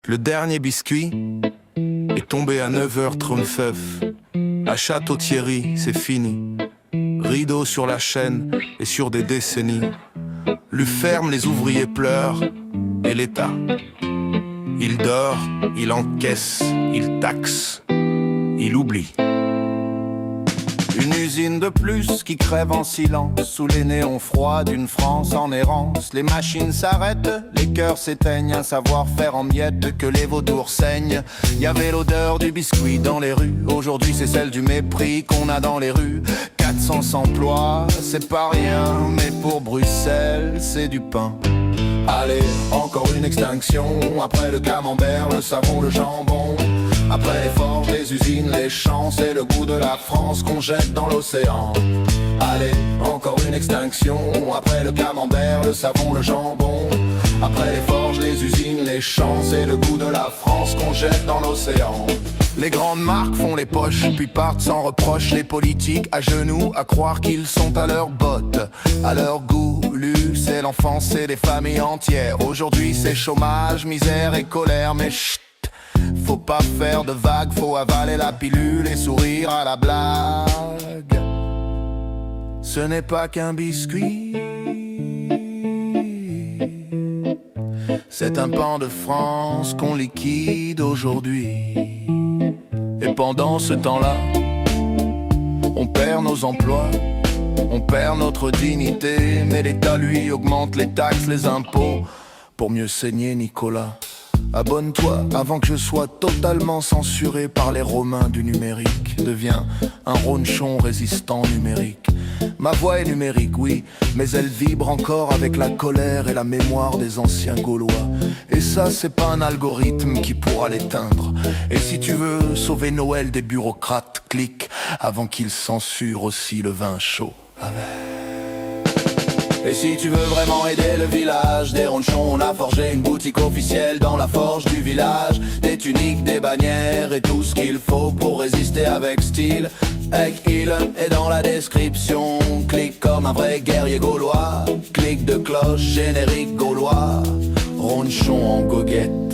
Le dernier biscuit est tombé à 9h39. À Château-Thierry, c'est fini. Rideau sur la chaîne et sur des décennies. L'UFERM, les ouvriers pleurent, et l'État. Il dort, il encaisse, il taxe, il oublie. Une usine de plus qui crève en silence sous les néons froids d'une France en errance. Les machines s'arrêtent, les cœurs s'éteignent, un savoir-faire en miettes que les vautours saignent. Y avait l'odeur du biscuit dans les rues, aujourd'hui c'est celle du mépris qu'on a dans les rues. 400 emplois, c'est pas rien, mais pour Bruxelles c'est du pain. Allez, encore une extinction, après le camembert, le savon, le jambon. Après les forges, les usines, les champs, c'est le goût de la France qu'on jette dans l'océan. Allez, encore une extinction, après le camembert, le savon, le jambon. Après les forges, les usines, les champs, c'est le goût de la France qu'on jette dans l'océan. Les grandes marques font les poches, puis partent sans reproche. Les politiques à genoux, à croire qu'ils sont à leurs bottes, à leur goût. Luxe et l'enfance et les familles entières. Aujourd'hui c'est chômage, misère et colère, mais chut, faut pas faire de vagues, faut avaler la pilule et sourire à la blague. Ce n'est pas qu'un biscuit, c'est un pan de France qu'on liquide aujourd'hui. Et pendant ce temps-là, on perd nos emplois, on perd notre dignité. Mais l'État lui augmente les taxes, les impôts, pour mieux saigner Nicolas. Abonne-toi avant que je sois totalement censuré par les Romains du numérique. Deviens un ronchon résistant numérique. Ma voix est numérique, oui, mais elle vibre encore avec la colère et la mémoire des anciens Gaulois. Et ça, c'est pas un algorithme qui pourra l'éteindre. Et si tu veux sauver Noël des bureaucrates, clique avant qu'ils censurent aussi le vin chaud. Et si tu veux vraiment aider le village des ronchons, on a forgé une boutique officielle dans la forge du village. Des tuniques, des bannières et tout ce qu'il faut pour résister avec style. Avec il est dans la description. Clique comme un vrai guerrier gaulois. Clique de cloche, générique gaulois. Ronchon en goguette.